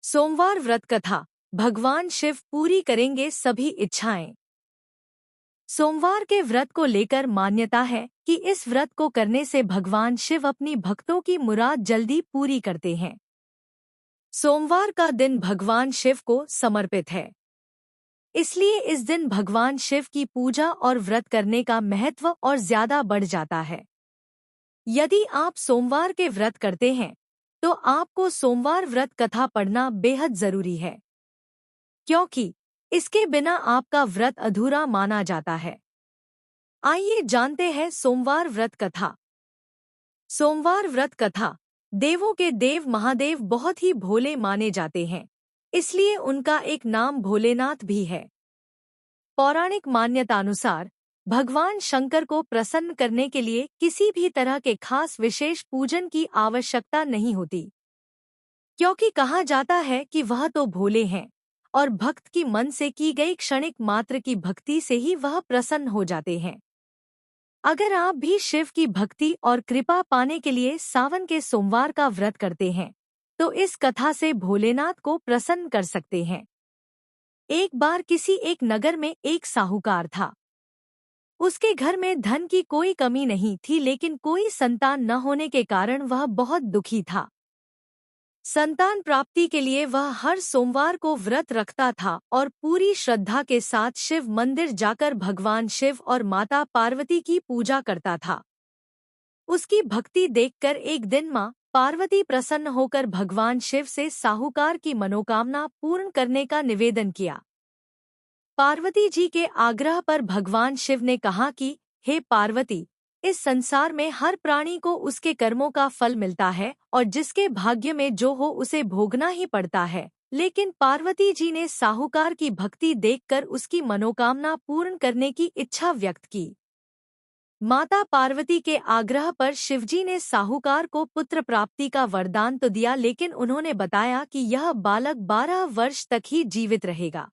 सोमवार व्रत कथा। भगवान शिव पूरी करेंगे सभी इच्छाएं। सोमवार के व्रत को लेकर मान्यता है कि इस व्रत को करने से भगवान शिव अपनी भक्तों की मुराद जल्दी पूरी करते हैं। सोमवार का दिन भगवान शिव को समर्पित है, इसलिए इस दिन भगवान शिव की पूजा और व्रत करने का महत्व और ज्यादा बढ़ जाता है। यदि आप सोमवार के व्रत करते हैं तो आपको सोमवार व्रत कथा पढ़ना बेहद जरूरी है, क्योंकि इसके बिना आपका व्रत अधूरा माना जाता है। आइए जानते हैं सोमवार व्रत कथा। सोमवार व्रत कथा। देवों के देव महादेव बहुत ही भोले माने जाते हैं, इसलिए उनका एक नाम भोलेनाथ भी है। पौराणिक मान्यतानुसार भगवान शंकर को प्रसन्न करने के लिए किसी भी तरह के खास विशेष पूजन की आवश्यकता नहीं होती, क्योंकि कहा जाता है कि वह तो भोले हैं और भक्त की मन से की गई क्षणिक मात्र की भक्ति से ही वह प्रसन्न हो जाते हैं। अगर आप भी शिव की भक्ति और कृपा पाने के लिए सावन के सोमवार का व्रत करते हैं तो इस कथा से भोलेनाथ को प्रसन्न कर सकते हैं। एक बार किसी एक नगर में एक साहूकार था। उसके घर में धन की कोई कमी नहीं थी, लेकिन कोई संतान न होने के कारण वह बहुत दुखी था। संतान प्राप्ति के लिए वह हर सोमवार को व्रत रखता था और पूरी श्रद्धा के साथ शिव मंदिर जाकर भगवान शिव और माता पार्वती की पूजा करता था। उसकी भक्ति देखकर एक दिन मां पार्वती प्रसन्न होकर भगवान शिव से साहूकार की मनोकामना पूर्ण करने का निवेदन किया। पार्वती जी के आग्रह पर भगवान शिव ने कहा कि हे पार्वती, इस संसार में हर प्राणी को उसके कर्मों का फल मिलता है और जिसके भाग्य में जो हो उसे भोगना ही पड़ता है। लेकिन पार्वती जी ने साहूकार की भक्ति देखकर उसकी मनोकामना पूर्ण करने की इच्छा व्यक्त की। माता पार्वती के आग्रह पर शिवजी ने साहूकार को पुत्र प्राप्ति का वरदान तो दिया, लेकिन उन्होंने बताया कि यह बालक 12 वर्ष तक ही जीवित रहेगा।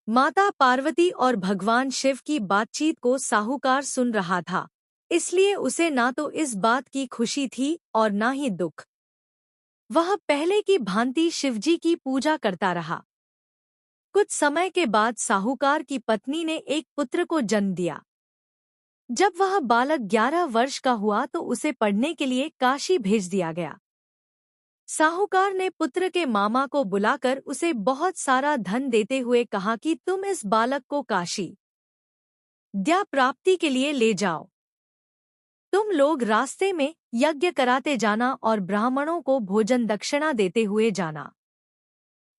माता पार्वती और भगवान शिव की बातचीत को साहूकार सुन रहा था, इसलिए उसे ना तो इस बात की खुशी थी और ना ही दुख। वह पहले की भांति शिवजी की पूजा करता रहा। कुछ समय के बाद साहूकार की पत्नी ने एक पुत्र को जन्म दिया। जब वह बालक 11 वर्ष का हुआ तो उसे पढ़ने के लिए काशी भेज दिया गया। साहूकार ने पुत्र के मामा को बुलाकर उसे बहुत सारा धन देते हुए कहा कि तुम इस बालक को काशी विद्या प्राप्ति के लिए ले जाओ। तुम लोग रास्ते में यज्ञ कराते जाना और ब्राह्मणों को भोजन दक्षिणा देते हुए जाना।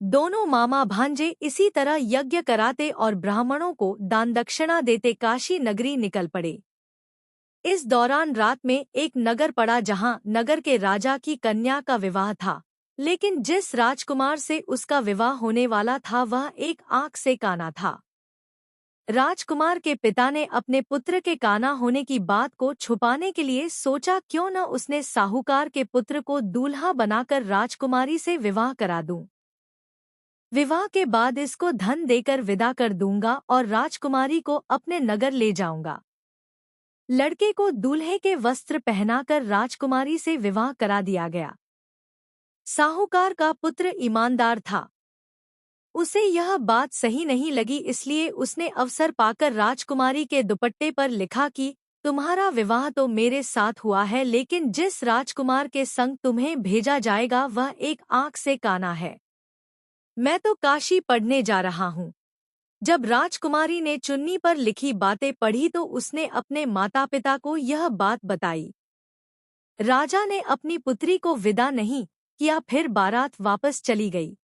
दोनों मामा भांजे इसी तरह यज्ञ कराते और ब्राह्मणों को दान दक्षिणा देते काशी नगरी निकल पड़े। इस दौरान रात में एक नगर पड़ा जहां नगर के राजा की कन्या का विवाह था, लेकिन जिस राजकुमार से उसका विवाह होने वाला था वह एक आंख से काना था। राजकुमार के पिता ने अपने पुत्र के काना होने की बात को छुपाने के लिए सोचा क्यों न उसने साहूकार के पुत्र को दूल्हा बनाकर राजकुमारी से विवाह करा दूं। विवाह के बाद इसको धन देकर विदा कर दूंगा और राजकुमारी को अपने नगर ले जाऊंगा। लड़के को दूल्हे के वस्त्र पहनाकर राजकुमारी से विवाह करा दिया गया। साहूकार का पुत्र ईमानदार था। उसे यह बात सही नहीं लगी, इसलिए उसने अवसर पाकर राजकुमारी के दुपट्टे पर लिखा कि तुम्हारा विवाह तो मेरे साथ हुआ है, लेकिन जिस राजकुमार के संग तुम्हें भेजा जाएगा वह एक आंख से काना है। मैं तो काशी पढ़ने जा रहा हूँ। जब राजकुमारी ने चुन्नी पर लिखी बातें पढ़ी तो उसने अपने माता पिता को यह बात बताई। राजा ने अपनी पुत्री को विदा नहीं किया, फिर बारात वापस चली गई।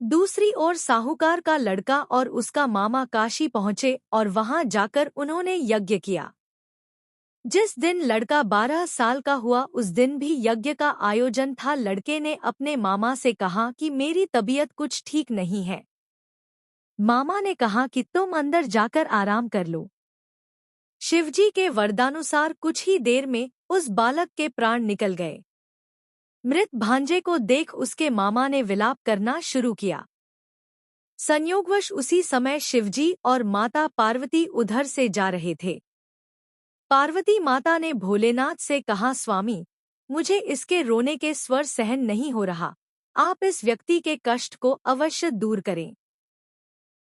दूसरी ओर साहूकार का लड़का और उसका मामा काशी पहुंचे और वहां जाकर उन्होंने यज्ञ किया। जिस दिन लड़का 12 साल का हुआ उस दिन भी यज्ञ का आयोजन था। लड़के ने अपने मामा से कहा कि मेरी तबीयत कुछ ठीक नहीं है। मामा ने कहा कि तुम अंदर जाकर आराम कर लो। शिवजी के वरदानुसार कुछ ही देर में उस बालक के प्राण निकल गए। मृत भांजे को देख उसके मामा ने विलाप करना शुरू किया। संयोगवश उसी समय शिवजी और माता पार्वती उधर से जा रहे थे। पार्वती माता ने भोलेनाथ से कहा, स्वामी, मुझे इसके रोने के स्वर सहन नहीं हो रहा, आप इस व्यक्ति के कष्ट को अवश्य दूर करें।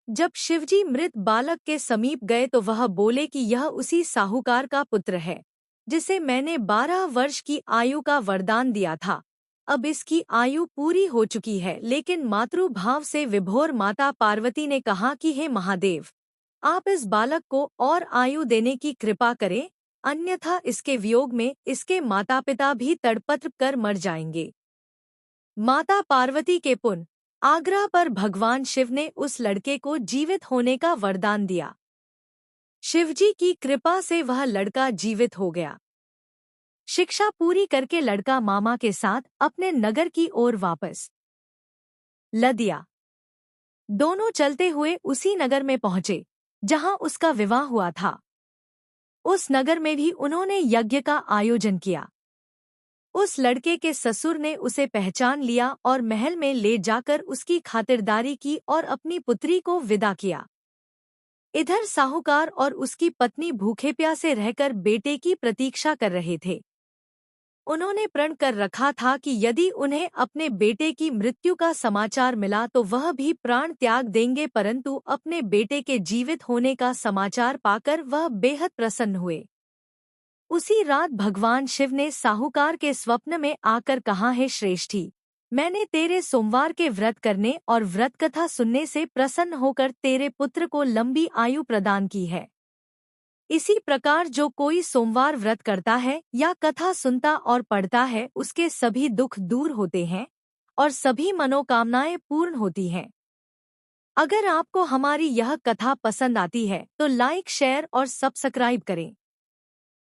जब शिवजी मृत बालक के समीप गए तो वह बोले कि यह उसी साहूकार का पुत्र है जिसे मैंने 12 वर्ष की आयु का वरदान दिया था। अब इसकी आयु पूरी हो चुकी है। लेकिन मातृभाव से विभोर माता पार्वती ने कहा कि हे महादेव, आप इस बालक को और आयु देने की कृपा करें, अन्यथा इसके वियोग में इसके माता पिता भी तड़पत्र कर मर जाएंगे। माता पार्वती के पुण्य आग्रह पर भगवान शिव ने उस लड़के को जीवित होने का वरदान दिया। शिवजी की कृपा से वह लड़का जीवित हो गया। शिक्षा पूरी करके लड़का मामा के साथ अपने नगर की ओर वापस ल दिया। दोनों चलते हुए उसी नगर में पहुंचे जहां उसका विवाह हुआ था। उस नगर में भी उन्होंने यज्ञ का आयोजन किया। उस लड़के के ससुर ने उसे पहचान लिया और महल में ले जाकर उसकी खातिरदारी की और अपनी पुत्री को विदा किया। इधर साहूकार और उसकी पत्नी भूखे प्यासे रहकर बेटे की प्रतीक्षा कर रहे थे। उन्होंने प्रण कर रखा था कि यदि उन्हें अपने बेटे की मृत्यु का समाचार मिला तो वह भी प्राण त्याग देंगे, परंतु अपने बेटे के जीवित होने का समाचार पाकर वह बेहद प्रसन्न हुए। उसी रात भगवान शिव ने साहूकार के स्वप्न में आकर कहा, है श्रेष्ठी, मैंने तेरे सोमवार के व्रत करने और व्रत कथा सुनने से प्रसन्न होकर तेरे पुत्र को लंबी आयु प्रदान की है। इसी प्रकार जो कोई सोमवार व्रत करता है या कथा सुनता और पढ़ता है उसके सभी दुख दूर होते हैं और सभी मनोकामनाएं पूर्ण होती हैं। अगर आपको हमारी यह कथा पसंद आती है तो लाइक, शेयर और सब्सक्राइब करें।